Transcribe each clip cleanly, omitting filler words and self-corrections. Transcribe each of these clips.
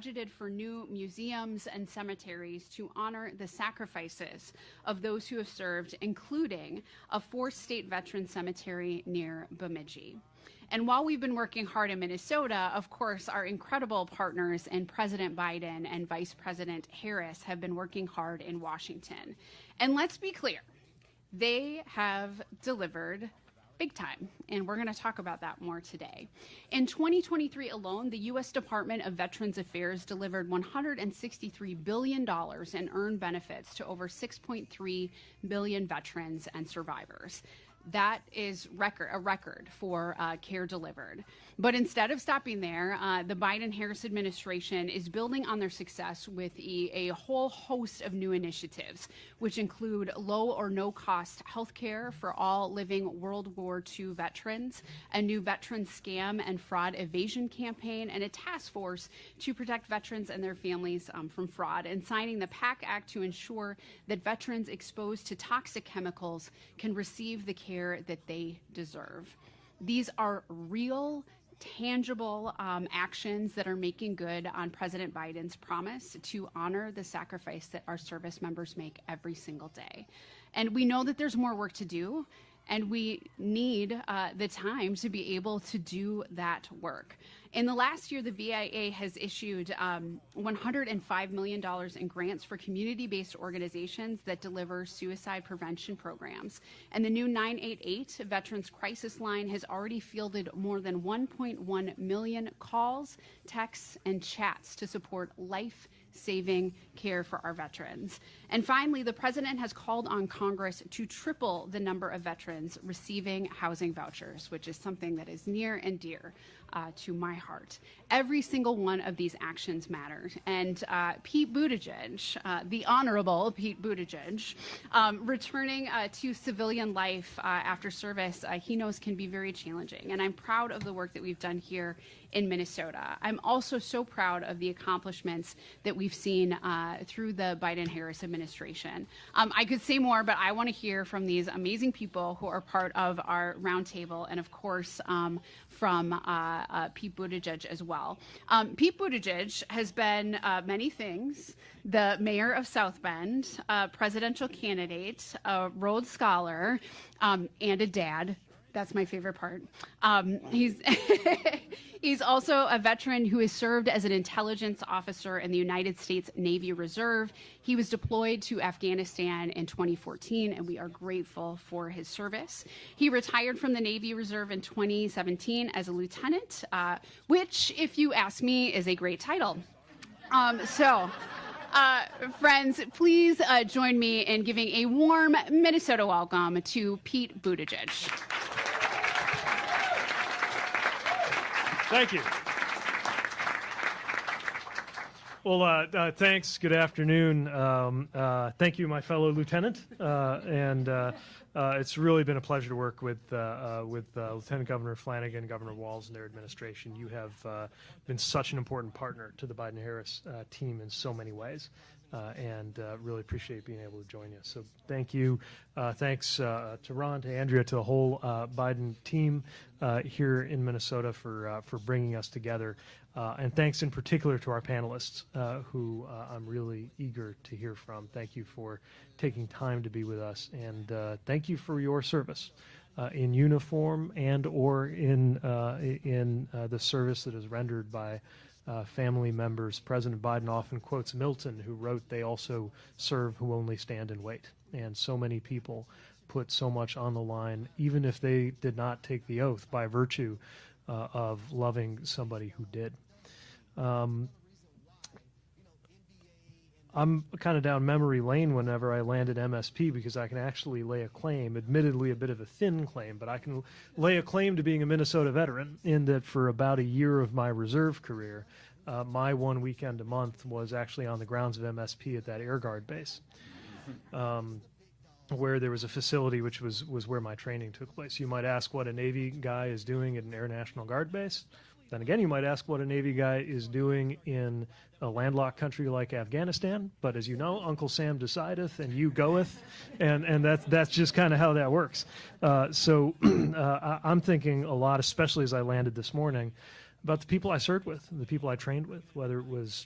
budgeted for new museums and cemeteries to honor the sacrifices of those who have served, including a 4-state veteran cemetery near Bemidji. And while we've been working hard in Minnesota, of course, our incredible partners in President Biden and Vice President Harris have been working hard in Washington. And let's be clear, they have delivered big time, and we're going to talk about that more today. In 2023 alone, the U.S. Department of Veterans Affairs delivered $163 billion in earned benefits to over 6.3 million veterans and survivors. That is a record for care delivered. But instead of stopping there, the Biden-Harris administration is building on their success with a whole host of new initiatives, which include low or no-cost health care for all living World War II veterans, a new veteran scam and fraud evasion campaign, and a task force to protect veterans and their families from fraud, and signing the PACT Act to ensure that veterans exposed to toxic chemicals can receive the care that they deserve. These are real, tangible actions that are making good on President Biden's promise to honor the sacrifice that our service members make every single day. And we know that there's more work to do, and we need the time to be able to do that work. In the last year, the VIA has issued $105 million in grants for community-based organizations that deliver suicide prevention programs. And the new 988 Veterans Crisis Line has already fielded more than 1.1 million calls, texts, and chats to support life-saving care for our veterans. And finally, the president has called on Congress to triple the number of veterans receiving housing vouchers, which is something that is near and dear to my heart. Every single one of these actions matters. And Pete Buttigieg, the Honorable Pete Buttigieg, returning to civilian life after service, he knows can be very challenging. And I'm proud of the work that we've done here in Minnesota. I'm also so proud of the accomplishments that we've seen through the Biden-Harris administration. I could say more, but I want to hear from these amazing people who are part of our roundtable, and of course from Pete Buttigieg as well. Pete Buttigieg has been many things: the mayor of South Bend, presidential candidate, a Rhodes Scholar, and a dad. That's my favorite part. He's also a veteran who has served as an intelligence officer in the United States Navy Reserve. He was deployed to Afghanistan in 2014, and we are grateful for his service. He retired from the Navy Reserve in 2017 as a lieutenant, which, if you ask me, is a great title. Friends, please join me in giving a warm Minnesota welcome to Pete Buttigieg. Thank you. Well, thanks. Good afternoon. Thank you, my fellow lieutenant. It's really been a pleasure to work with Lieutenant Governor Flanagan, Governor Walz, and their administration. You have been such an important partner to the Biden-Harris team in so many ways. And really appreciate being able to join you. So thank you. Thanks to Ron, to Andrea, to the whole Biden team here in Minnesota for bringing us together. And thanks in particular to our panelists who I'm really eager to hear from. Thank you for taking time to be with us. And thank you for your service in uniform and or in the service that is rendered by family members. President Biden often quotes Milton, who wrote, "They also serve who only stand and wait." And so many people put so much on the line, even if they did not take the oath, by virtue of loving somebody who did. I'm kind of down memory lane whenever I land at MSP, because I can actually lay a claim, admittedly a bit of a thin claim, but I can lay a claim to being a Minnesota veteran, in that for about a year of my reserve career, my one weekend a month was actually on the grounds of MSP at that Air Guard base, where there was a facility which was where my training took place. You might ask what a Navy guy is doing at an Air National Guard base. Then again, you might ask what a Navy guy is doing in a landlocked country like Afghanistan. But as you know, Uncle Sam decideth and you goeth, and that's just kind of how that works. So I'm thinking a lot, especially as I landed this morning, about the people I served with, the people I trained with, whether it was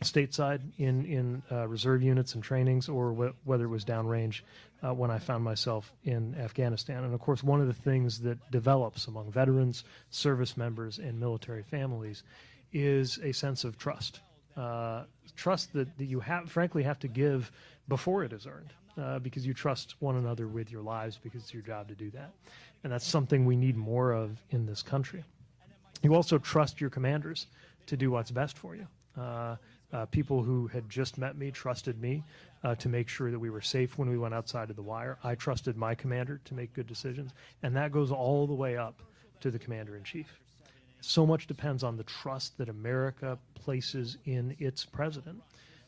stateside in reserve units and trainings, or whether it was downrange when I found myself in Afghanistan. And of course, one of the things that develops among veterans, service members, and military families is a sense of trust. Trust that you frankly have to give before it is earned, because you trust one another with your lives, because it's your job to do that. And that's something we need more of in this country. You also trust your commanders to do what's best for you. People who had just met me trusted me to make sure that we were safe when we went outside of the wire. I trusted my commander to make good decisions, and that goes all the way up to the commander-in-chief. So much depends on the trust that America places in its president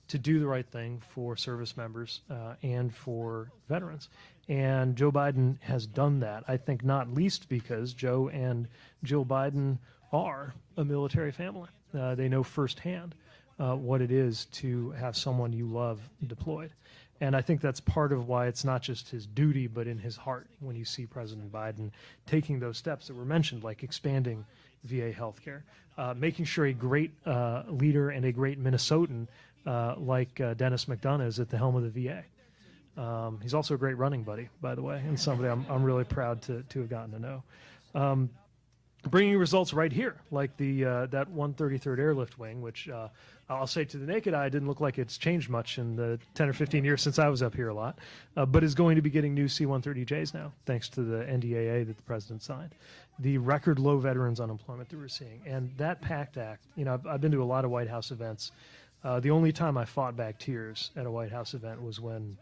to do the right thing for service members and for veterans. And Joe Biden has done that, I think not least because Joe and Jill Biden are a military family. They know firsthand what it is to have someone you love deployed. And I think that's part of why it's not just his duty, but in his heart when you see President Biden taking those steps that were mentioned, like expanding VA healthcare, making sure a great leader and a great Minnesotan like Dennis McDonough is at the helm of the VA. He's also a great running buddy, by the way, and somebody I'm really proud to have gotten to know. Bringing results right here, like that 133rd Airlift Wing, which I'll say to the naked eye didn't look like it's changed much in the 10 or 15 years since I was up here a lot, but is going to be getting new C-130Js now, thanks to the NDAA that the president signed. The record low veterans unemployment that we're seeing, and that PACT Act, I've been to a lot of White House events. The only time I fought back tears at a White House event was when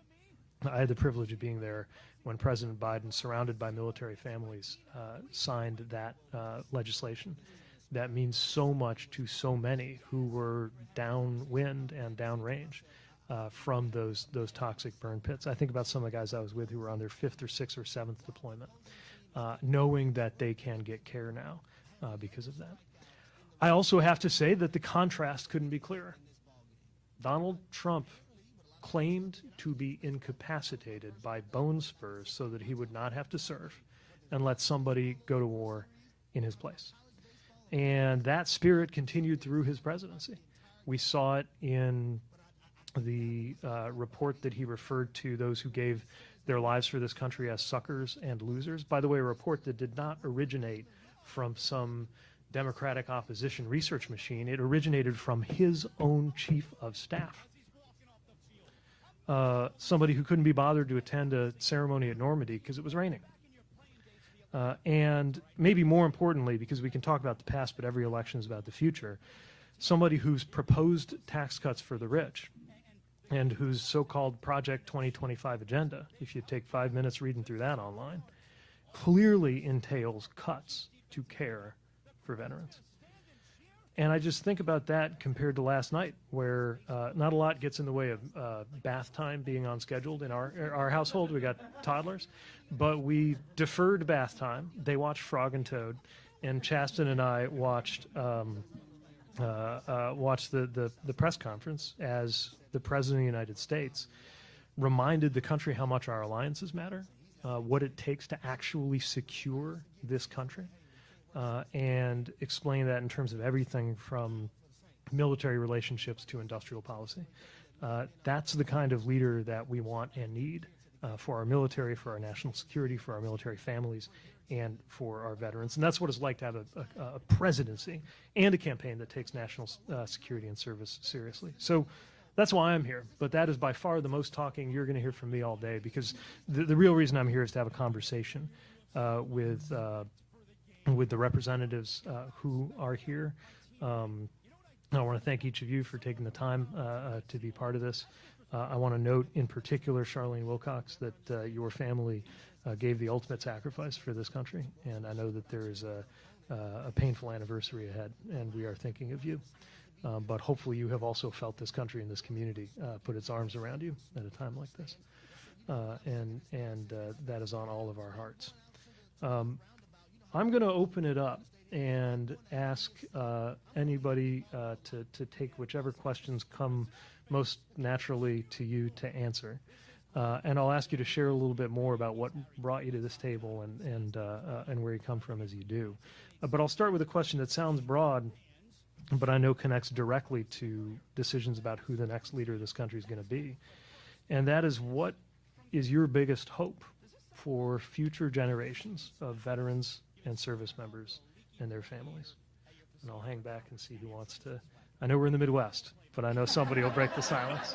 I had the privilege of being there when President Biden, surrounded by military families, signed that legislation. That means so much to so many who were downwind and downrange from those toxic burn pits. I think about some of the guys I was with who were on their 5th or 6th or 7th deployment, knowing that they can get care now because of that. I also have to say that the contrast couldn't be clearer. Donald Trump claimed to be incapacitated by bone spurs so that he would not have to serve and let somebody go to war in his place. And that spirit continued through his presidency. We saw it in the report that he referred to those who gave their lives for this country as suckers and losers. By the way, a report that did not originate from some Democratic opposition research machine. It originated from his own chief of staff. Somebody who couldn't be bothered to attend a ceremony at Normandy because it was raining. And maybe more importantly, because we can talk about the past, but every election is about the future, somebody who's proposed tax cuts for the rich and whose so-called Project 2025 agenda, if you take 5 minutes reading through that online, clearly entails cuts to care for veterans. And I just think about that compared to last night, where not a lot gets in the way of bath time being on schedule in our household. We got toddlers, but we deferred bath time. They watched Frog and Toad, and Chasten and I watched the press conference as the President of the United States reminded the country how much our alliances matter, what it takes to actually secure this country. And explain that in terms of everything from military relationships to industrial policy. That's the kind of leader that we want and need for our military, for our national security, for our military families, and for our veterans. And that's what it's like to have a presidency and a campaign that takes national security and service seriously. So that's why I'm here. But that is by far the most talking you're going to hear from me all day, because the real reason I'm here is to have a conversation with the representatives who are here. I want to thank each of you for taking the time to be part of this. I want to note in particular, Charlene Wilcox, that your family gave the ultimate sacrifice for this country, and I know that there is a painful anniversary ahead, and we are thinking of you. But hopefully you have also felt this country and this community put its arms around you at a time like this, and that is on all of our hearts. I'm going to open it up and ask anybody to take whichever questions come most naturally to you to answer. And I'll ask you to share a little bit more about what brought you to this table and where you come from as you do. But I'll start with a question that sounds broad, but I know connects directly to decisions about who the next leader of this country is going to be. And that is, what is your biggest hope for future generations of veterans and service members and their families? And I'll hang back and see who wants to. I know we're in the Midwest, but I know somebody will break the silence.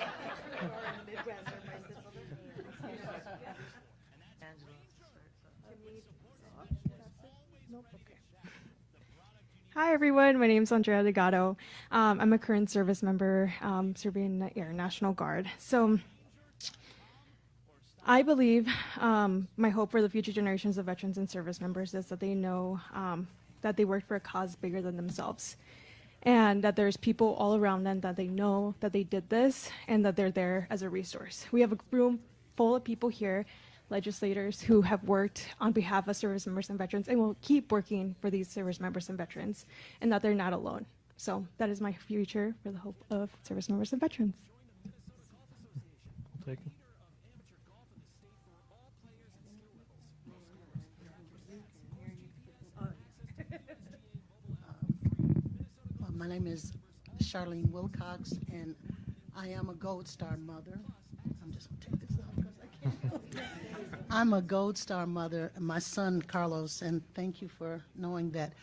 Hi, everyone. My name is Andrea Legato. I'm a current service member serving in the Air National Guard. So I believe my hope for the future generations of veterans and service members is that they know that they work for a cause bigger than themselves, and that there's people all around them that they know that they did this and that they're there as a resource. We have a room full of people here, legislators, who have worked on behalf of service members and veterans and will keep working for these service members and veterans, and that they're not alone. So that is my future for the hope of service members and veterans. We'll take it. My name is Charlene Wilcox, and I am a Gold Star mother. I'm just going to take this off because I can't. I'm a Gold Star mother, and my son, Carlos, and thank you for knowing that.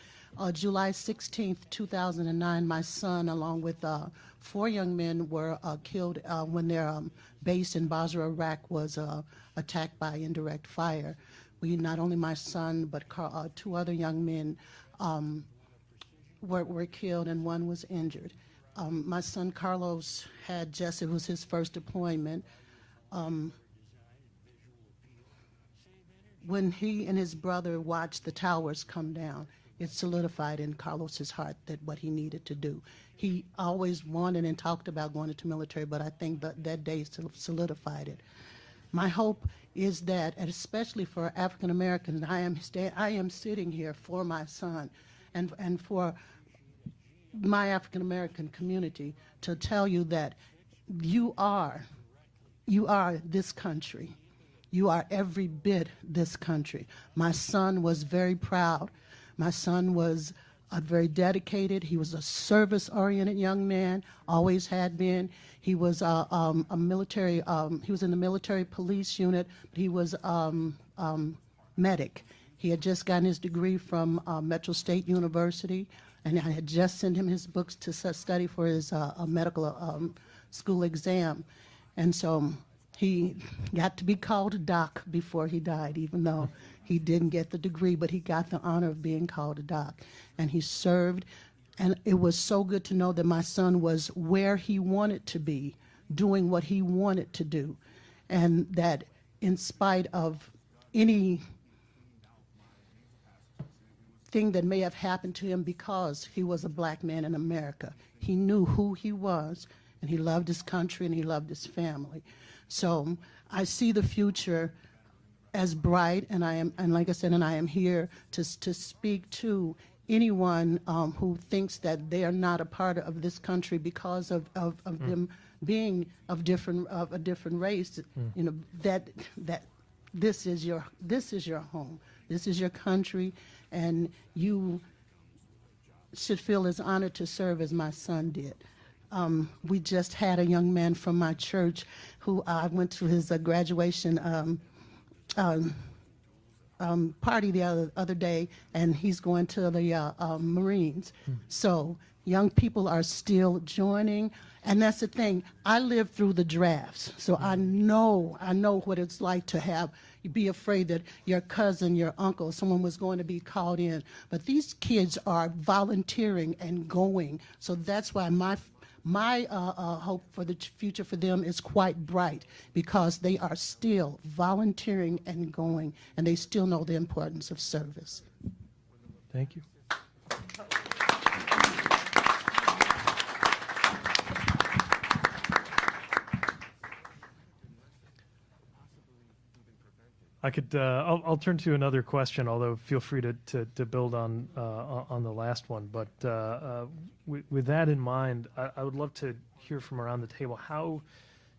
July 16th, 2009, my son, along with 4 young men, were killed when their base in Basra, Iraq, was attacked by indirect fire. Not only my son, but 2 other young men were killed, and 1 was injured. My son Carlos it was his first deployment. When he and his brother watched the towers come down, it solidified in Carlos's heart that what he needed to do. He always wanted and talked about going into military, but I think that day solidified it. My hope is that, and especially for African Americans, I am sitting here for my son and for my African American community to tell you that you are this country. You are every bit this country. My son was very proud. My son was very dedicated. He was a service-oriented young man, always had been. He was a military. He was in the military police unit. But he was medic. He had just gotten his degree from Metro State University, and I had just sent him his books to study for his medical school exam, and so he got to be called a doc before he died, even though he didn't get the degree, but he got the honor of being called a doc. And he served, and it was so good to know that my son was where he wanted to be, doing what he wanted to do, and that in spite of any thing that may have happened to him because he was a black man in America, he knew who he was, and he loved his country, and he loved his family. So I see the future as bright, and like I said, I am here to speak to anyone who thinks that they are not a part of this country because of them being of a different race. You know, that this is your home, this is your country, and you should feel as honored to serve as my son did. We just had a young man from my church who I went to his graduation party the other day, and he's going to the Marines. So young people are still joining, and that's the thing. I lived through the drafts, so I know what it's like to be afraid that your cousin, your uncle, someone was going to be called in. But these kids are volunteering and going, so that's why my hope for the future for them is quite bright, because they are still volunteering and going, and they still know the importance of service. Thank you. I'll turn to another question, although feel free to build on the last one. But with that in mind, I would love to hear from around the table how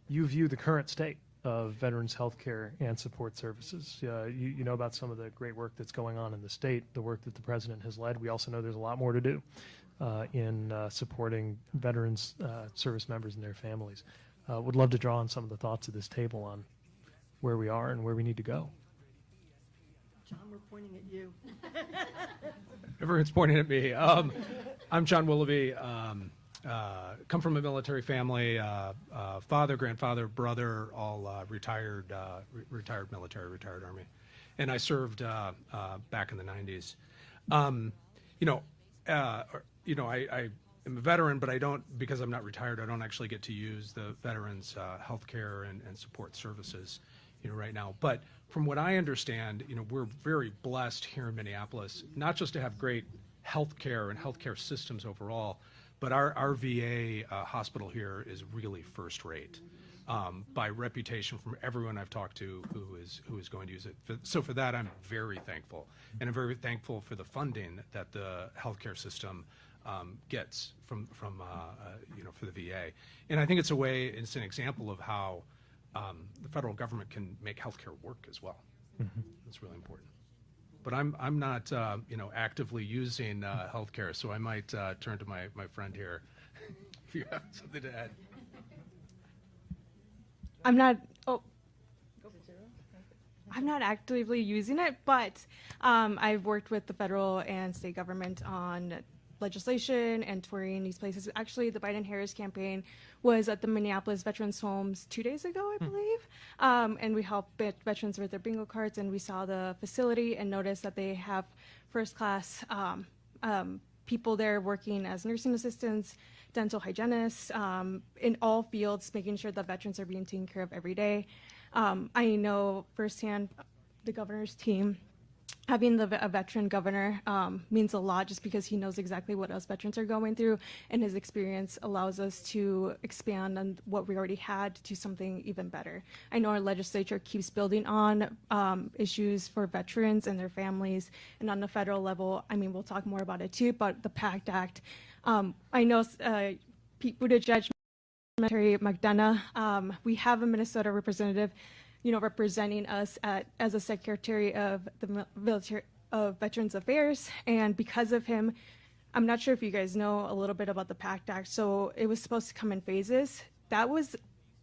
you view the current state of veterans health care and support services. You know about some of the great work that's going on in the state, the work that the president has led. We also know there's a lot more to do. in supporting veterans, service members, and their families. Would love to draw on some of the thoughts of this table on where we are and where we need to go. John, we're pointing at you. Everyone's pointing at me. I'm John Willoughby. Come from a military family. Father, grandfather, brother, all retired military, retired Army, and I served back in the 90s. I am a veteran, but I don't, because I'm not retired, I don't actually get to use the veterans' health care and support services, right now. But from what I understand, we're very blessed here in Minneapolis, not just to have great health care and healthcare systems overall, but our VA hospital here is really first rate by reputation from everyone I've talked to who is going to use it. So for that, I'm very thankful, and I'm very thankful for the funding that the healthcare system gets from for the VA. And I think it's an example of how the federal government can make healthcare work as well. Mm-hmm. That's really important. But I'm not actively using healthcare, so I might turn to my friend here if you have something to add. I'm not actively using it, but I've worked with the federal and state government on legislation and touring these places. Actually, the Biden-Harris campaign was at the Minneapolis Veterans Homes 2 days ago, I believe, and we helped veterans with their bingo cards, and we saw the facility and noticed that they have first-class people there working as nursing assistants, dental hygienists, in all fields, making sure that veterans are being taken care of every day. I know firsthand the governor's team. Having a veteran governor means a lot, just because he knows exactly what us veterans are going through, and his experience allows us to expand on what we already had to something even better. I know our legislature keeps building on issues for veterans and their families, and on the federal level, we'll talk more about it too, but the PACT Act. I know Pete Buttigieg, Secretary McDonough, we have a Minnesota representative representing us as a Secretary of the Military of Veterans Affairs, and because of him, I'm not sure if you guys know a little bit about the PACT Act. So it was supposed to come in phases. That was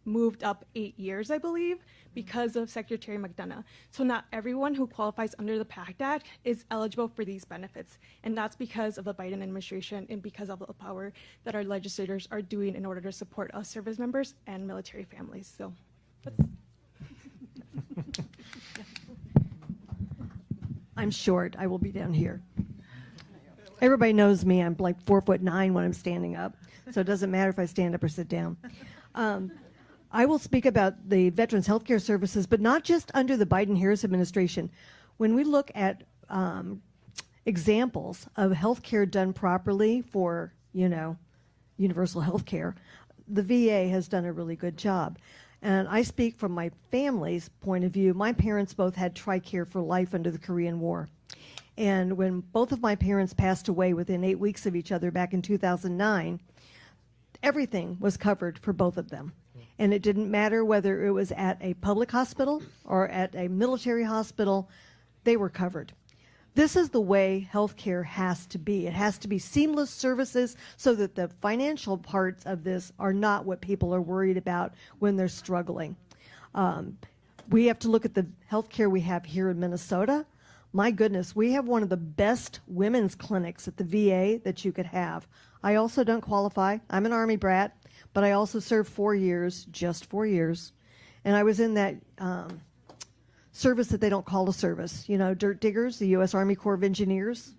moved up 8 years, I believe, because of Secretary McDonough. So not everyone who qualifies under the PACT Act is eligible for these benefits, and that's because of the Biden administration and because of the power that our legislators are doing in order to support us service members and military families. So that's I'm short. I will be down here. Everybody knows me. I'm like 4'9" when I'm standing up, so it doesn't matter if I stand up or sit down. I will speak about the Veterans Healthcare Services, but not just under the Biden-Harris administration. When we look at examples of healthcare done properly for, universal healthcare, the VA has done a really good job. And I speak from my family's point of view. My parents both had TRICARE for life under the Korean War. And when both of my parents passed away within 8 weeks of each other back in 2009, everything was covered for both of them. And it didn't matter whether it was at a public hospital or at a military hospital, they were covered. This is the way healthcare has to be. It has to be seamless services so that the financial parts of this are not what people are worried about when they're struggling. We have to look at the healthcare we have here in Minnesota. My goodness, we have one of the best women's clinics at the VA that you could have. I also don't qualify. I'm an Army brat, but I also served 4 years, just 4 years. And I was in that service that they don't call a service, dirt diggers, the U.S. Army Corps of Engineers,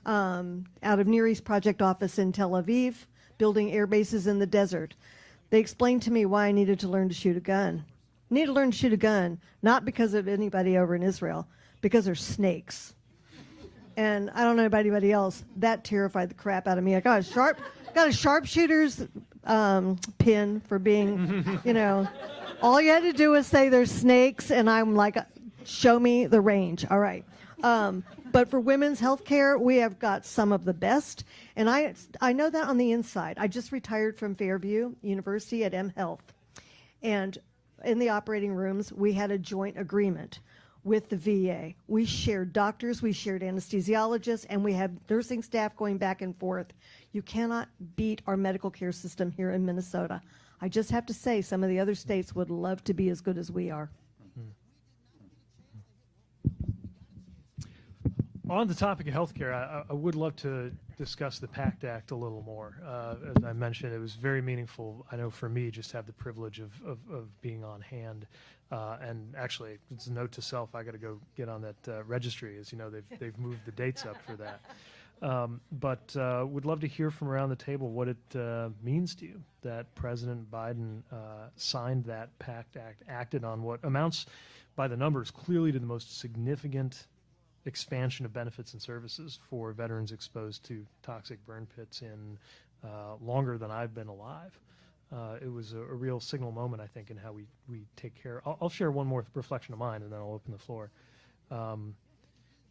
out of Near East Project Office in Tel Aviv, building air bases in the desert. They explained to me why I needed to learn to shoot a gun. I need to learn to shoot a gun, not because of anybody over in Israel, because they're snakes. And I don't know about anybody else. That terrified the crap out of me. I got a sharpshooter's pin for being, all you had to do was say there's snakes, and I'm like, show me the range. All right. But for women's health care, we have got some of the best. And I know that on the inside. I just retired from Fairview University at M Health. And in the operating rooms, we had a joint agreement with the VA. We shared doctors, we shared anesthesiologists, and we had nursing staff going back and forth. You cannot beat our medical care system here in Minnesota. I just have to say, some of the other states would love to be as good as we are. On the topic of healthcare, I would love to discuss the PACT Act a little more. As I mentioned, it was very meaningful, I know for me, just to have the privilege of being on hand. And actually, it's a note to self, I got to go get on that registry. As you know, they've moved the dates up for that. But would love to hear from around the table what it means to you that President Biden signed that PACT Act, acted on what amounts by the numbers clearly to the most significant expansion of benefits and services for veterans exposed to toxic burn pits in longer than I've been alive. It was a real signal moment, I think, in how we take care. I'll share one more reflection of mine, and then I'll open the floor,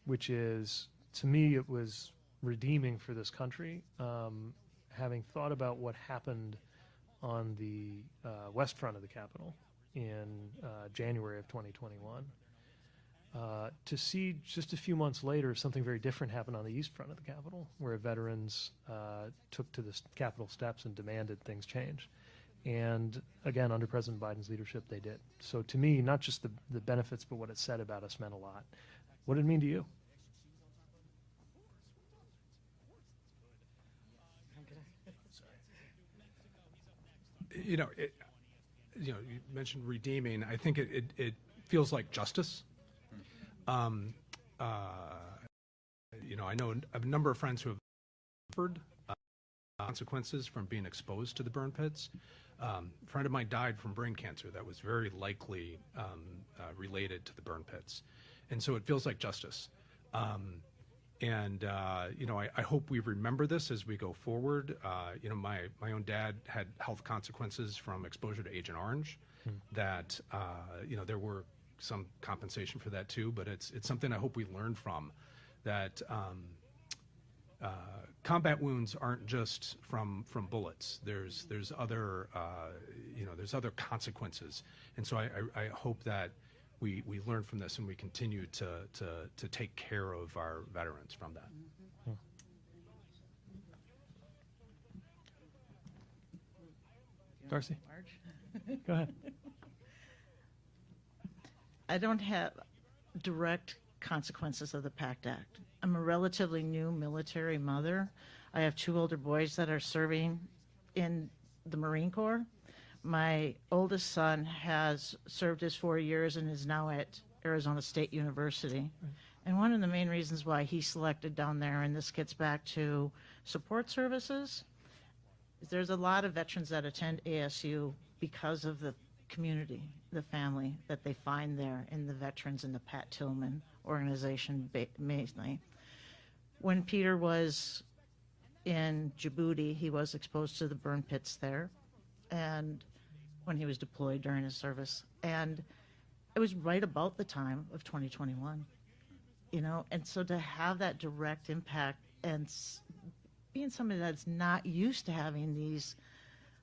which is, to me, it was redeeming for this country, having thought about what happened on the west front of the Capitol in January of 2021. To see just a few months later something very different happen on the east front of the Capitol, where veterans took to the Capitol steps and demanded things change. And again, under President Biden's leadership, they did. So to me, not just the benefits, but what it said about us meant a lot. What did it mean to you? You mentioned redeeming. I think it feels like justice. I know a number of friends who have suffered consequences from being exposed to the burn pits. A friend of mine died from brain cancer that was very likely related to the burn pits. And so it feels like justice. I hope we remember this as we go forward. My own dad had health consequences from exposure to Agent Orange that, there were some compensation for that too, but it's something I hope we learn from, that combat wounds aren't just from bullets. There's other there's other consequences, and so I hope that we learn from this and we continue to take care of our veterans from that. Darcy, go ahead. I don't have direct consequences of the PACT Act. I'm a relatively new military mother. I have 2 older boys that are serving in the Marine Corps. My oldest son has served his 4 years and is now at Arizona State University. And one of the main reasons why he selected down there, and this gets back to support services, is there's a lot of veterans that attend ASU because of the community, the family that they find there in the veterans in the Pat Tillman organization mainly. When Peter was in Djibouti, he was exposed to the burn pits there, and when he was deployed during his service. And it was right about the time of 2021, and so to have that direct impact and being somebody that's not used to having these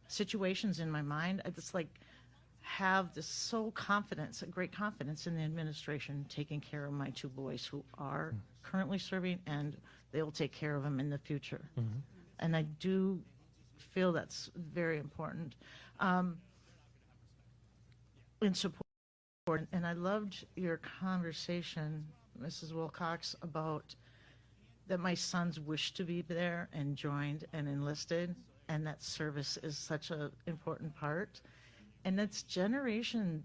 situations in my mind, it's like have this a great confidence in the administration taking care of my 2 boys who are currently serving, and they will take care of them in the future. And I do feel that's very important. In support, and I loved your conversation, Mrs. Wilcox, about that my sons wish to be there and joined and enlisted, and that service is such an important part. And that's Generation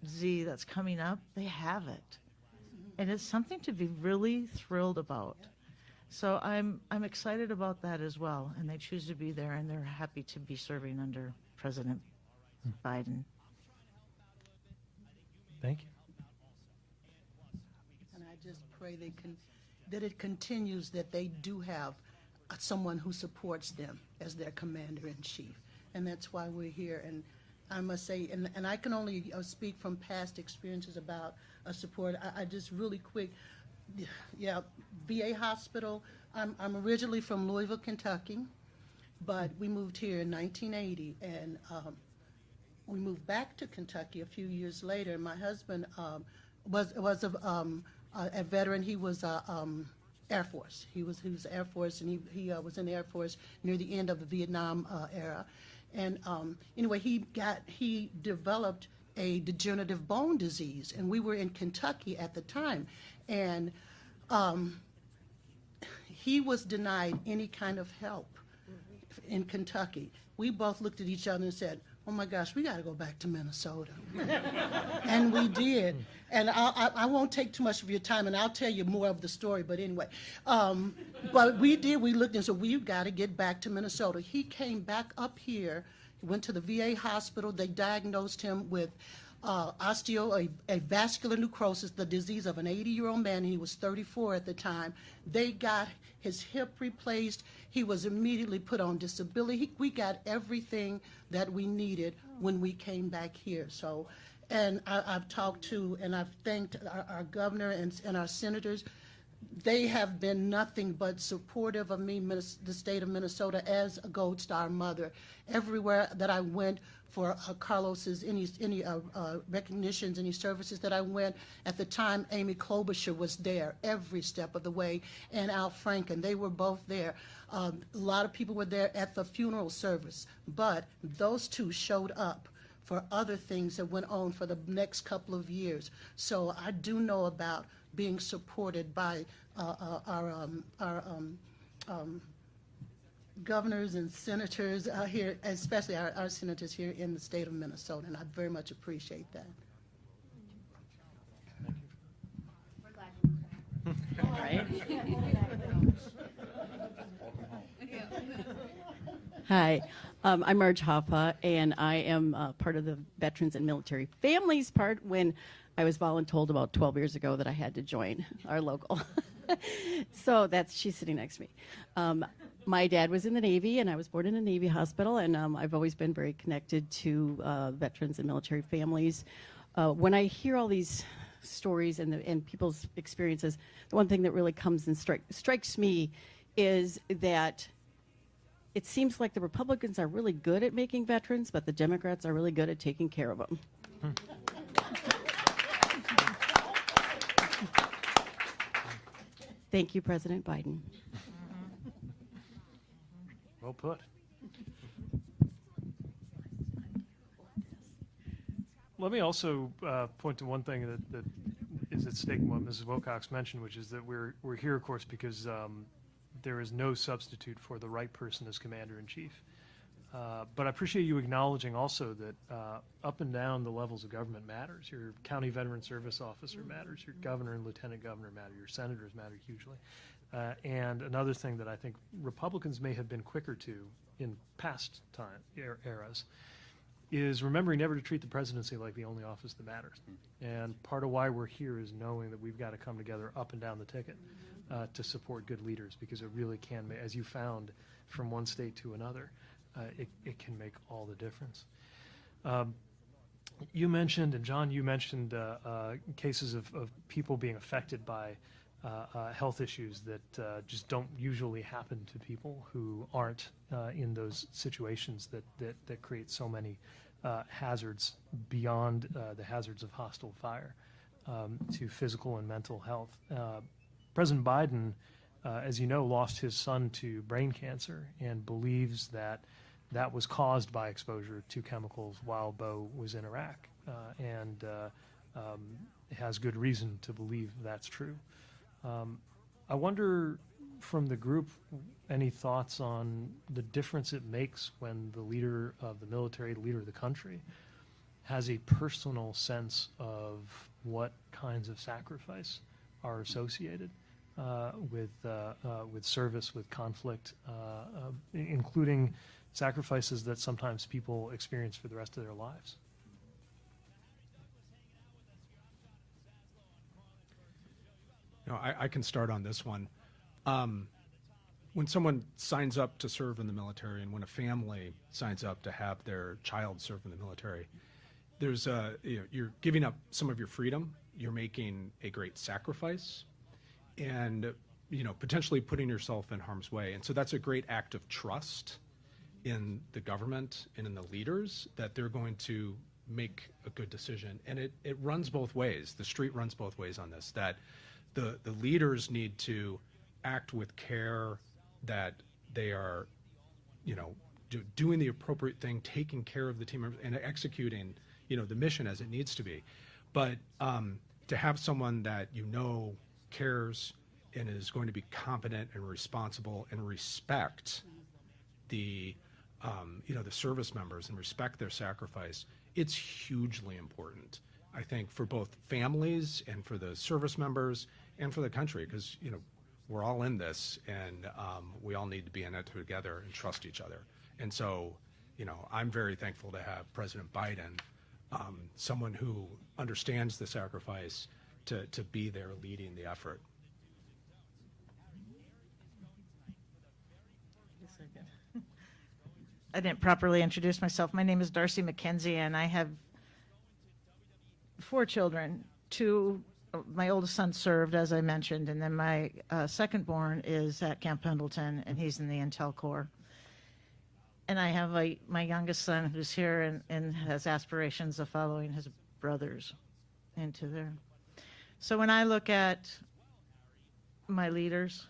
Z that's coming up, they have it. And it's something to be really thrilled about. So I'm excited about that as well. And they choose to be there, and they're happy to be serving under President Biden. Thank you. And I just pray that it continues, that they do have someone who supports them as their commander-in-chief. And that's why we're here. And I must say, and I can only speak from past experiences about support. I just really quick, VA hospital. I'm originally from Louisville, Kentucky, but we moved here in 1980, and we moved back to Kentucky a few years later. My husband was a veteran. He was Air Force. He was Air Force, and he was in the Air Force near the end of the Vietnam era. And anyway, he developed a degenerative bone disease, and we were in Kentucky at the time, and he was denied any kind of help in Kentucky. We both looked at each other and said, "Oh my gosh, we got to go back to Minnesota." And we did. And I won't take too much of your time, and I'll tell you more of the story, but anyway. But we did. We looked and said, we've got to get back to Minnesota. He came back up here. He went to the VA hospital. They diagnosed him with a vascular necrosis, the disease of an 80-year-old man. He was 34 at the time. They got his hip replaced. He was immediately put on disability. We got everything that we needed when we came back here. So, and I've talked to and I've thanked our governor and our senators. They have been nothing but supportive of me, the state of Minnesota, as a Gold Star mother. Everywhere that I went for Carlos's any recognitions, any services that I went, at the time Amy Klobuchar was there every step of the way, and Al Franken. They were both there. A lot of people were there at the funeral service, but those two showed up for other things that went on for the next couple of years. So I do know about being supported by our governors and senators here, especially our senators here in the state of Minnesota, and I very much appreciate that. All right. Hi, I'm Marge Hoffa, and I am part of the Veterans and Military Families part when I was voluntold about 12 years ago that I had to join our local. So she's sitting next to me. My dad was in the Navy, and I was born in a Navy hospital, and I've always been very connected to veterans and military families. When I hear all these stories and people's experiences, the one thing that really comes and strikes me is that it seems like the Republicans are really good at making veterans, but the Democrats are really good at taking care of them. Thank you, President Biden. Well put. Let me also point to one thing that is at stake in what Mrs. Wilcox mentioned, which is that we're here, of course, because there is no substitute for the right person as commander-in-chief. But I appreciate you acknowledging also that up and down the levels of government matters. Your county veteran service officer matters. Your governor and lieutenant governor matter. Your senators matter hugely. And another thing that I think Republicans may have been quicker to in past eras is remembering never to treat the presidency like the only office that matters. And part of why we're here is knowing that we've got to come together up and down the ticket to support good leaders, because it really can, as you found from one state to another, it can make all the difference. You mentioned, and John, you mentioned cases of people being affected by health issues that just don't usually happen to people who aren't in those situations that create so many hazards beyond the hazards of hostile fire to physical and mental health. President Biden, as you know, lost his son to brain cancer and believes that that was caused by exposure to chemicals while Beau was in Iraq, and has good reason to believe that's true. I wonder, from the group, any thoughts on the difference it makes when the leader of the military, the leader of the country, has a personal sense of what kinds of sacrifice are associated with service, with conflict, including sacrifices that sometimes people experience for the rest of their lives. You know, I can start on this one. When someone signs up to serve in the military, and when a family signs up to have their child serve in the military, there's you're giving up some of your freedom. You're making a great sacrifice, and potentially putting yourself in harm's way. And so that's a great act of trust in the government and in the leaders that they're going to make a good decision. And it runs both ways. The street runs both ways on this, that the leaders need to act with care, that they are, doing the appropriate thing, taking care of the team members, and executing, the mission as it needs to be. But to have someone that cares and is going to be competent and responsible and respect the service members and respect their sacrifice, it's hugely important, I think, for both families and for the service members and for the country, because we're all in this, and we all need to be in it together and trust each other. And so, I'm very thankful to have President Biden, someone who understands the sacrifice, to be there leading the effort. I didn't properly introduce myself. My name is Darcy McKenzie, and I have 4 children. My oldest son served, as I mentioned, and then my second born is at Camp Pendleton, and he's in the Intel Corps. And I have my youngest son who's here and has aspirations of following his brothers into there. So when I look at my leaders,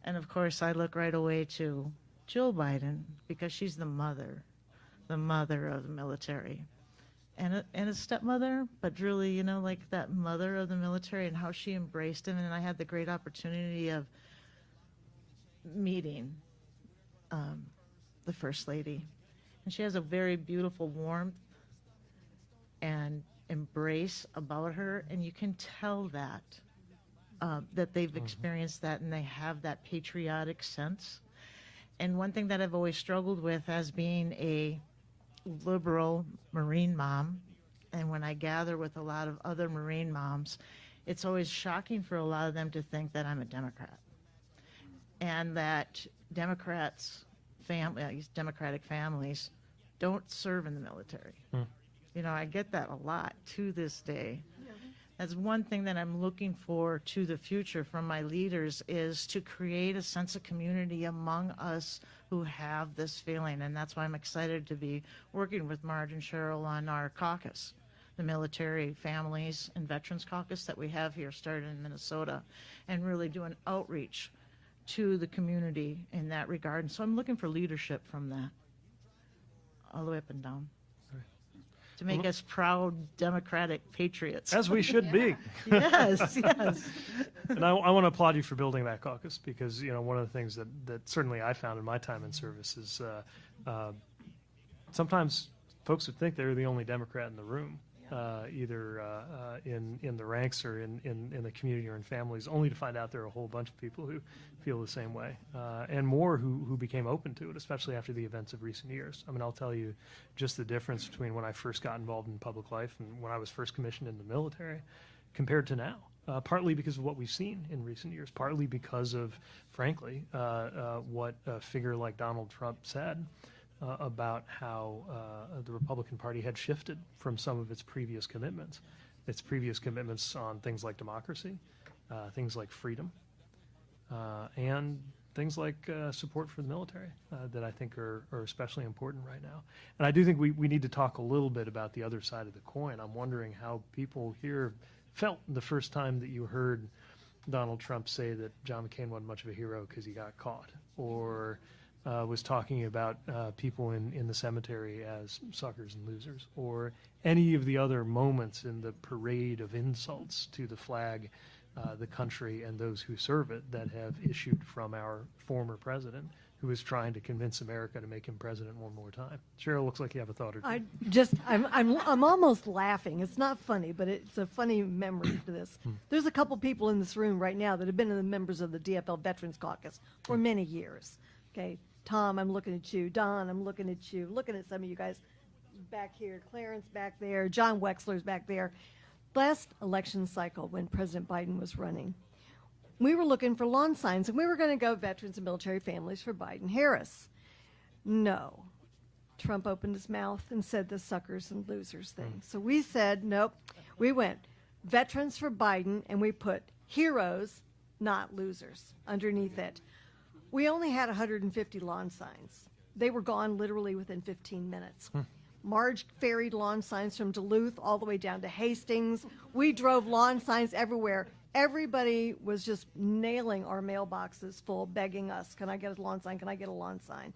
and of course I look right away to Jill Biden, because she's the mother of the military, and a stepmother, but really, like that mother of the military and how she embraced him. And I had the great opportunity of meeting the First Lady, and she has a very beautiful warmth and embrace about her, and you can tell that they've experienced that, and they have that patriotic sense. And one thing that I've always struggled with as being a liberal Marine mom, and when I gather with a lot of other Marine moms, it's always shocking for a lot of them to think that I'm a Democrat, and that Democratic families don't serve in the military. I get that a lot to this day. That's one thing that I'm looking for to the future from my leaders, is to create a sense of community among us who have this feeling. And that's why I'm excited to be working with Marge and Cheryl on our caucus, the Military Families and Veterans Caucus that we have here, started in Minnesota, and really do an outreach to the community in that regard. And so I'm looking for leadership from that, all the way up and down, to make us proud Democratic patriots. As we should be. Yes, yes. And I want to applaud you for building that caucus, because one of the things that certainly I found in my time in service is sometimes folks would think they're the only Democrat in the room, either in the ranks or in the community or in families, only to find out there are a whole bunch of people who feel the same way, and more who became open to it, especially after the events of recent years. I mean, I'll tell you just the difference between when I first got involved in public life and when I was first commissioned in the military compared to now, partly because of what we've seen in recent years, partly because of, frankly, what a figure like Donald Trump said about how the Republican Party had shifted from some of its previous commitments on things like democracy, things like freedom, and things like support for the military that I think are especially important right now. And I do think we need to talk a little bit about the other side of the coin. I'm wondering how people here felt the first time that you heard Donald Trump say that John McCain wasn't much of a hero because he got caught, or was talking about people in the cemetery as suckers and losers, or any of the other moments in the parade of insults to the flag, the country, and those who serve it that have issued from our former president, who is trying to convince America to make him president one more time. Cheryl, looks like you have a thought or two. I'm almost laughing. It's not funny, but it's a funny memory to this. There's a couple people in this room right now that have been the members of the DFL Veterans Caucus for many years. Okay, Tom, I'm looking at you. Don, I'm looking at you. Looking at some of you guys back here. Clarence back there. John Wexler's back there. Last election cycle, when President Biden was running, we were looking for lawn signs, and we were going to go veterans and military families for Biden-Harris. No. Trump opened his mouth and said the suckers and losers thing. So we said, nope. We went veterans for Biden, and we put heroes, not losers, underneath it. We only had 150 lawn signs. They were gone literally within 15 minutes. Marge ferried lawn signs from Duluth all the way down to Hastings. We drove lawn signs everywhere. Everybody was just nailing our mailboxes full, begging us, can I get a lawn sign? Can I get a lawn sign?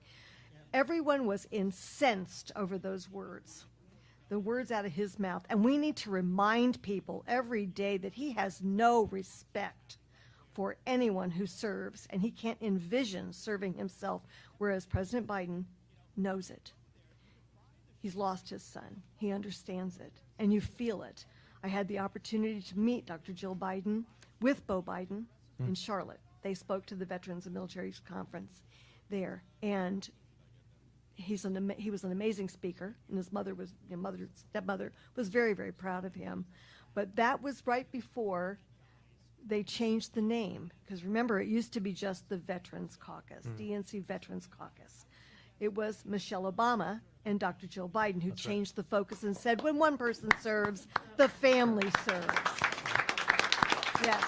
Everyone was incensed over those words, the words out of his mouth. And we need to remind people every day that he has no respect for anyone who serves, and he can't envision serving himself, whereas President Biden knows it. He's lost his son. He understands it, and you feel it. I had the opportunity to meet Dr. Jill Biden with Beau Biden in Charlotte. They spoke to the Veterans and Military Conference there, and he was an amazing speaker, and his stepmother was very, very proud of him. But that was right before they changed the name, because remember, it used to be just the Veterans Caucus, DNC Veterans Caucus. It was Michelle Obama and Dr. Jill Biden who changed the focus and said, when one person serves, the family serves. Yes,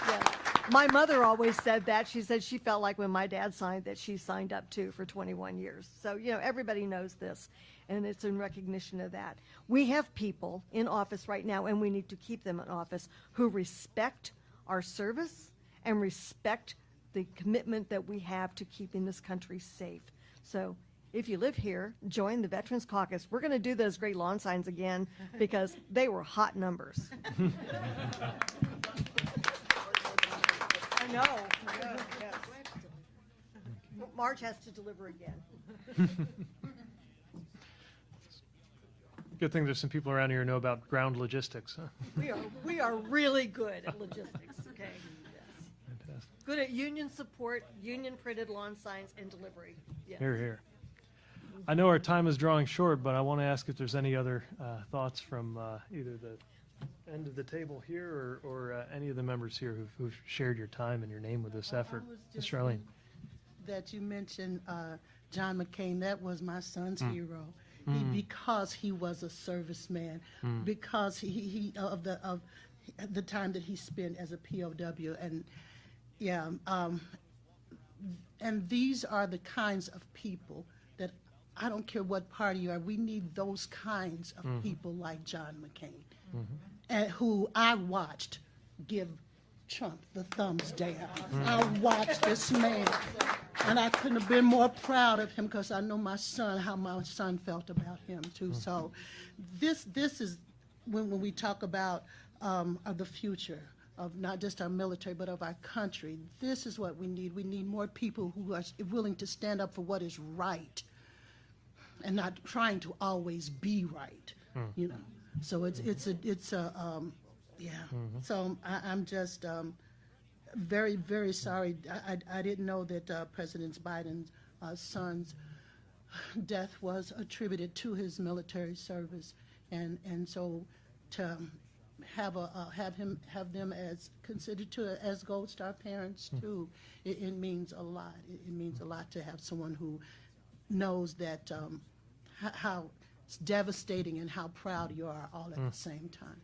yes. My mother always said that. She said she felt like when my dad signed that she signed up too for 21 years. So, everybody knows this, and it's in recognition of that. We have people in office right now, and we need to keep them in office, who respect our service and respect the commitment that we have to keeping this country safe. So if you live here, join the Veterans Caucus. We're going to do those great lawn signs again because they were hot numbers. I know. Yes. Marge has to deliver again. Good thing there's some people around here who know about ground logistics. Huh? We are really good at logistics. Okay. Yes. Fantastic. Good at union support, union printed lawn signs, and delivery. Yes. Here, here. I know our time is drawing short, but I want to ask if there's any other thoughts from either the end of the table here or any of the members here who've shared your time and your name with this effort. Ms. Charlene. That you mentioned John McCain, that was my son's hero. Because he was a serviceman, because he of the time that he spent as a POW, and and these are the kinds of people that, I don't care what party you are, we need those kinds of people like John McCain, and who I watched give Trump the thumbs down. I watched this man, and I couldn't have been more proud of him, because I know how my son felt about him too. So this is when we talk about of the future of not just our military but of our country, this is what we need. We need more people who are willing to stand up for what is right and not trying to always be right, So it's a So I'm just very, very sorry. I didn't know that President Biden's son's death was attributed to his military service, and so to have them as considered as Gold Star parents too, it means a lot. It means a lot to have someone who knows that how it's devastating and how proud you are all at the same time.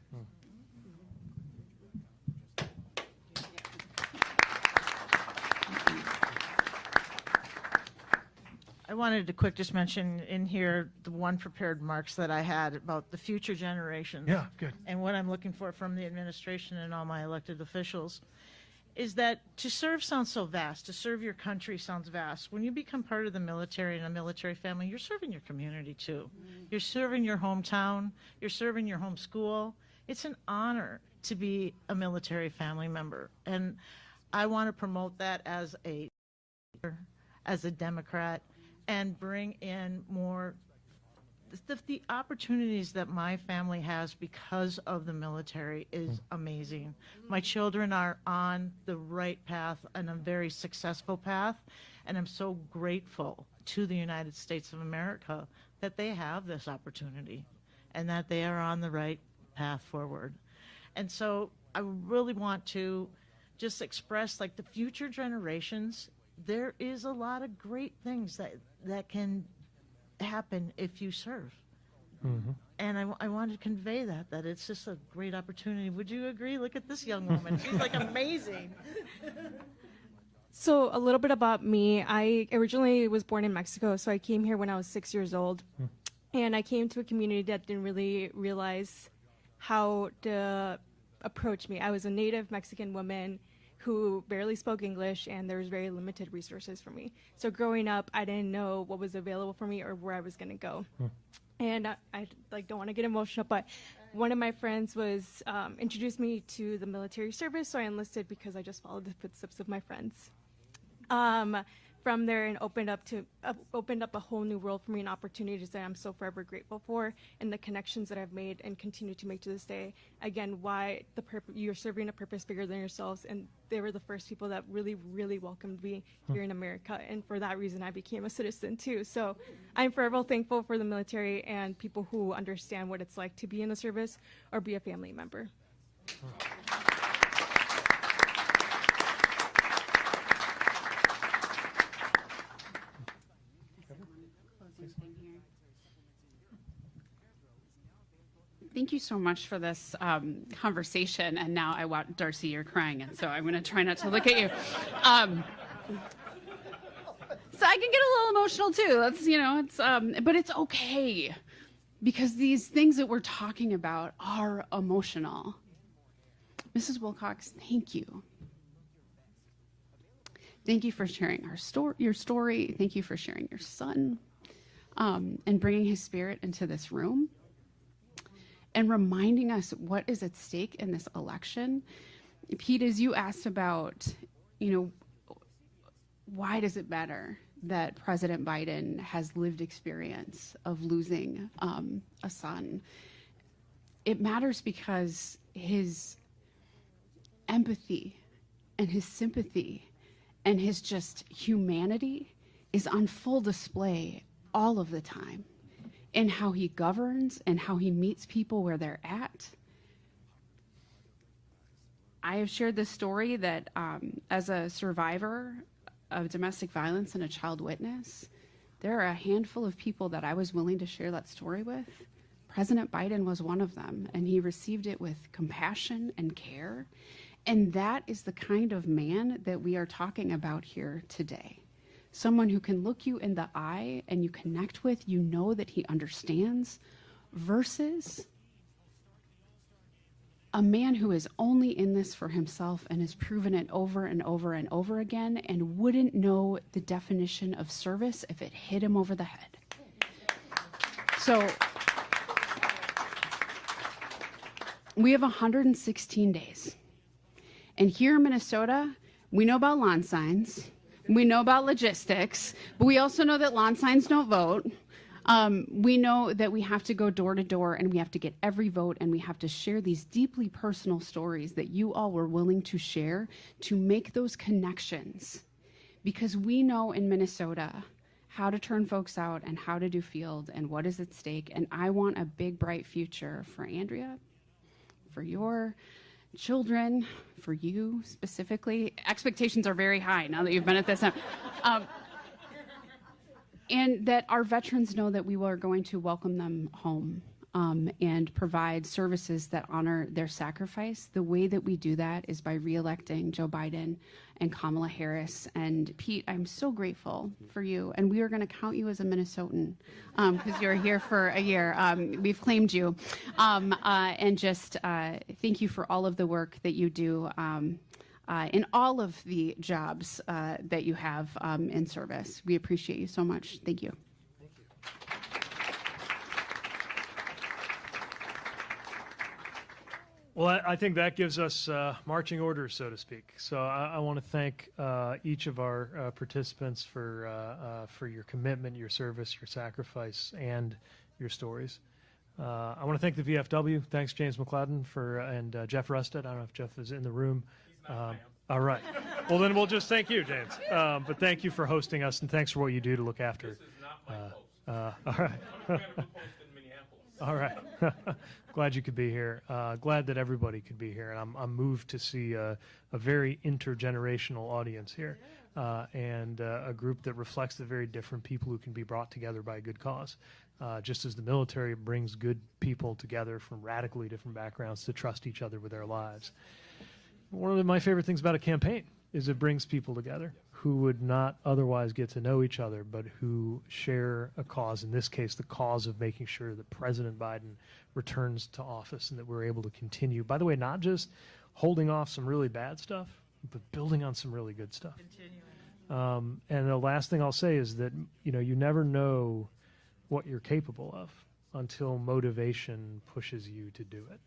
I wanted to just mention in here the one prepared remarks that I had about the future generations. Yeah, good. And what I'm looking for from the administration and all my elected officials is that to serve sounds so vast. To serve your country sounds vast. When you become part of the military and a military family, you're serving your community too. You're serving your hometown. You're serving your home school. It's an honor to be a military family member. And I want to promote that as a Democrat, and bring in more the opportunities that my family has because of the military is amazing. My children are on the right path and a very successful path, and I'm so grateful to the United States of America that they have this opportunity and that they are on the right path forward. And so I really want to just express, like, the future generations, there is a lot of great things that can happen if you serve. And I wanted to convey that it's just a great opportunity. Would you agree? Look at this young woman. She's like amazing. So a little bit about me. I originally was born in Mexico, so I came here when I was 6 years old. And I came to a community that didn't really realize how approach me. I was a native Mexican woman who barely spoke English, and there was very limited resources for me. So growing up, I didn't know what was available for me or where I was going to go. And I like don't want to get emotional, but one of my friends was introduced me to the military service, so I enlisted because I just followed the footsteps of my friends. From there, and opened up a whole new world for me, and opportunities that I'm so forever grateful for, and the connections that I've made and continue to make to this day. Again, why you're serving a purpose bigger than yourselves, and they were the first people that really, really welcomed me here in America, and for that reason, I became a citizen too. So I'm forever thankful for the military and people who understand what it's like to be in the service or be a family member. Thank you so much for this conversation. And now I want, Darcy, you're crying, and so I'm going to try not to look at you. So I can get a little emotional too. That's, it's, but it's okay, because these things that we're talking about are emotional. Mrs. Wilcox, thank you. Thank you for sharing your story. Thank you for sharing your son, and bringing his spirit into this room, and reminding us what is at stake in this election. Pete, as you asked about, why does it matter that President Biden has lived experience of losing a son? It matters because his empathy and his sympathy and his just humanity is on full display all of the time, in how he governs and how he meets people where they're at. I have shared this story that as a survivor of domestic violence and a child witness, there are a handful of people that I was willing to share that story with. President Biden was one of them, and he received it with compassion and care. And that is the kind of man that we are talking about here today. Someone who can look you in the eye and you connect with, you know that he understands, versus a man who is only in this for himself and has proven it over and over and over again, and wouldn't know the definition of service if it hit him over the head. So we have 116 days. And here in Minnesota, we know about lawn signs. We know about logistics, but we also know that lawn signs don't vote. We know that we have to go door to door, and we have to get every vote, and we have to share these deeply personal stories that you all were willing to share to make those connections. Because we know in Minnesota how to turn folks out and how to do field and what is at stake. And I want a big, bright future for Andrea, for your children, for you specifically. Expectations are very high now that you've been at this. And that our veterans know that we are going to welcome them home, and provide services that honor their sacrifice. The way that we do that is by reelecting Joe Biden and Kamala Harris. And Pete, I'm so grateful for you. And we are going to count you as a Minnesotan, because you're here for a year. We've claimed you. And just thank you for all of the work that you do in all of the jobs that you have in service. We appreciate you so much. Thank you. Well, I think that gives us marching orders, so to speak. So I want to thank each of our participants for your commitment, your service, your sacrifice, and your stories. I want to thank the VFW. Thanks, James McLeodon, and Jeff Rusted. I don't know if Jeff is in the room. All right. Well, then we'll just thank you, James. But thank you for hosting us, and thanks for what you do to look after. This is not my post. All right. I'm going to post in Minneapolis. All right. Glad you could be here. Glad that everybody could be here. And I'm moved to see a very intergenerational audience here, and a group that reflects the very different people who can be brought together by a good cause. Just as the military brings good people together from radically different backgrounds to trust each other with their lives. One of my favorite things about a campaign is it brings people together who would not otherwise get to know each other, but who share a cause, in this case, the cause of making sure that President Biden returns to office and that we're able to continue, by the way, not just holding off some really bad stuff, but building on some really good stuff. And the last thing I'll say is that, you never know what you're capable of until motivation pushes you to do it.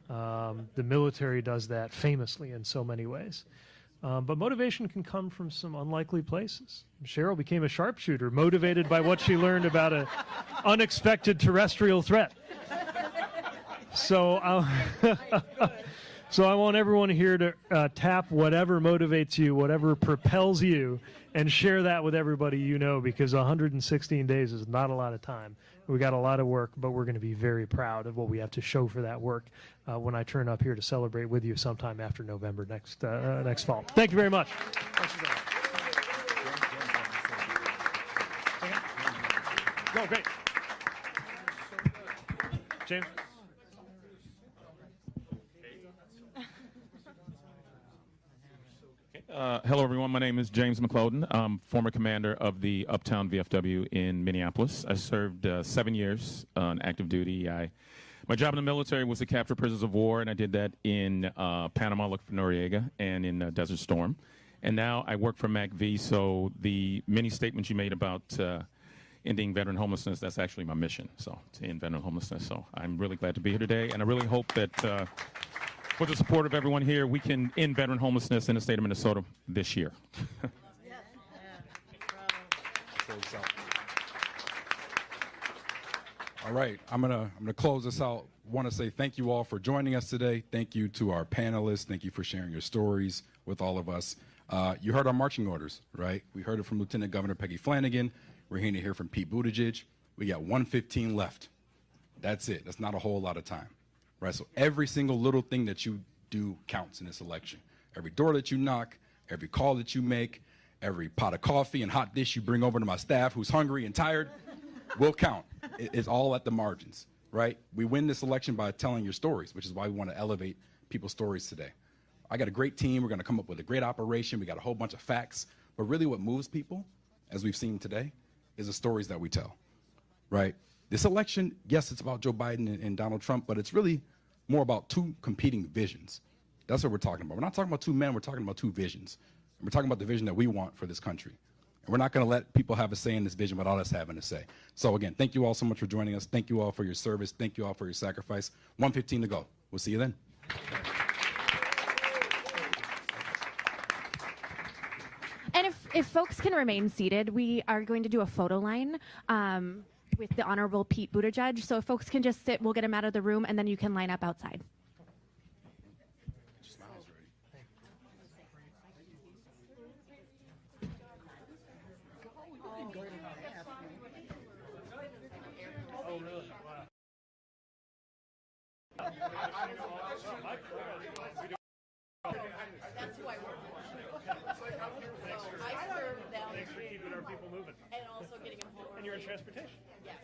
The military does that famously in so many ways. But motivation can come from some unlikely places. Cheryl became a sharpshooter, motivated by what she learned about an unexpected terrestrial threat. So I want everyone here to tap whatever motivates you, whatever propels you, and share that with everybody you know, because 116 days is not a lot of time. We got a lot of work, but we're going to be very proud of what we have to show for that work when I turn up here to celebrate with you sometime after November next fall. Thank you very much. Go, great. James? Hello, everyone. My name is James McLeodon. I'm former commander of the Uptown VFW in Minneapolis. I served 7 years on active duty. My job in the military was to capture prisoners of war, and I did that in Panama, looking for Noriega, and in Desert Storm. And now I work for MACV, so the many statements you made about ending veteran homelessness, that's actually my mission, so to end veteran homelessness. So I'm really glad to be here today, and I really hope that with the support of everyone here, we can end veteran homelessness in the state of Minnesota this year. All right, I'm gonna close this out. Want to say thank you all for joining us today. Thank you to our panelists. Thank you for sharing your stories with all of us. You heard our marching orders, right? We heard it from Lieutenant Governor Peggy Flanagan. We're going to hear from Pete Buttigieg. We got 115 left. That's it. That's not a whole lot of time. Right, so every single little thing that you do counts in this election. Every door that you knock, every call that you make, every pot of coffee and hot dish you bring over to my staff who's hungry and tired will count. It's all at the margins, right? We win this election by telling your stories, which is why we want to elevate people's stories today. I got a great team. We're going to come up with a great operation. We got a whole bunch of facts. But really what moves people, as we've seen today, is the stories that we tell, right? This election, yes, it's about Joe Biden and Donald Trump, but it's really more about two competing visions. That's what we're talking about. We're not talking about two men, we're talking about two visions. And we're talking about the vision that we want for this country. And we're not going to let people have a say in this vision without us having a say. So again, thank you all so much for joining us. Thank you all for your service. Thank you all for your sacrifice. 1:15 to go. We'll see you then. And if folks can remain seated, we are going to do a photo line with the Honorable Pete Buttigieg. So if folks can just sit, we'll get him out of the room, and then you can line up outside. That's who I work for. I serve them. Thanks for keeping our people moving. And also getting them home. And you're in transportation. Yes.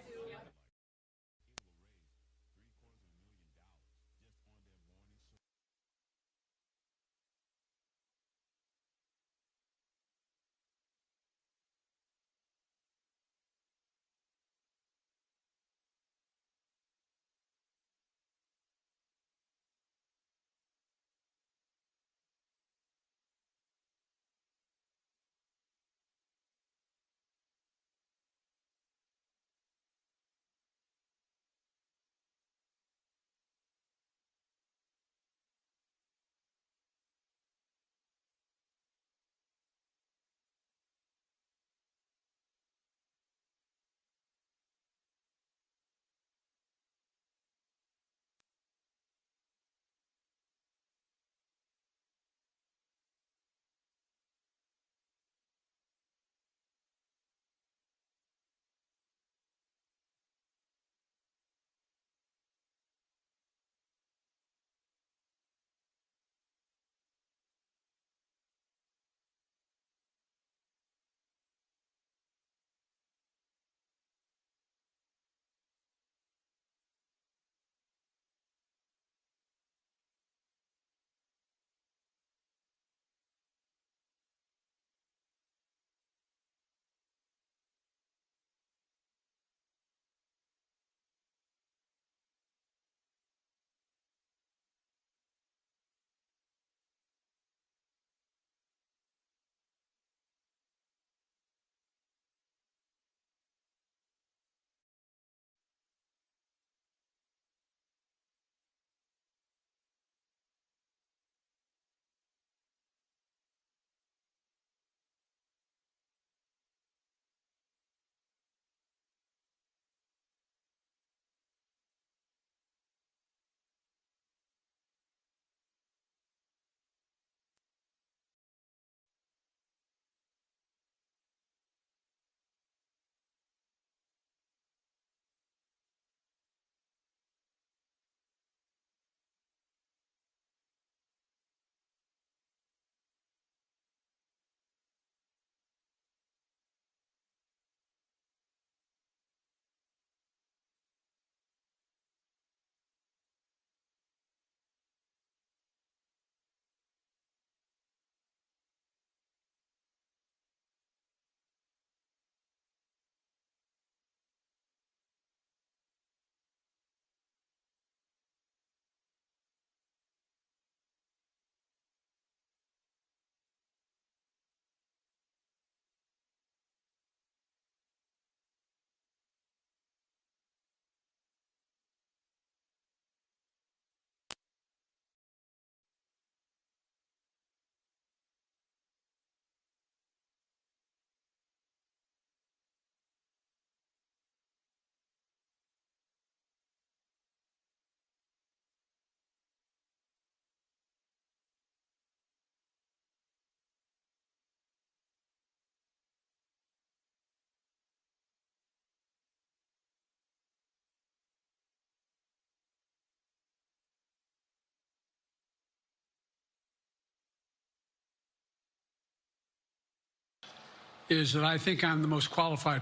is that I think I'm the most qualified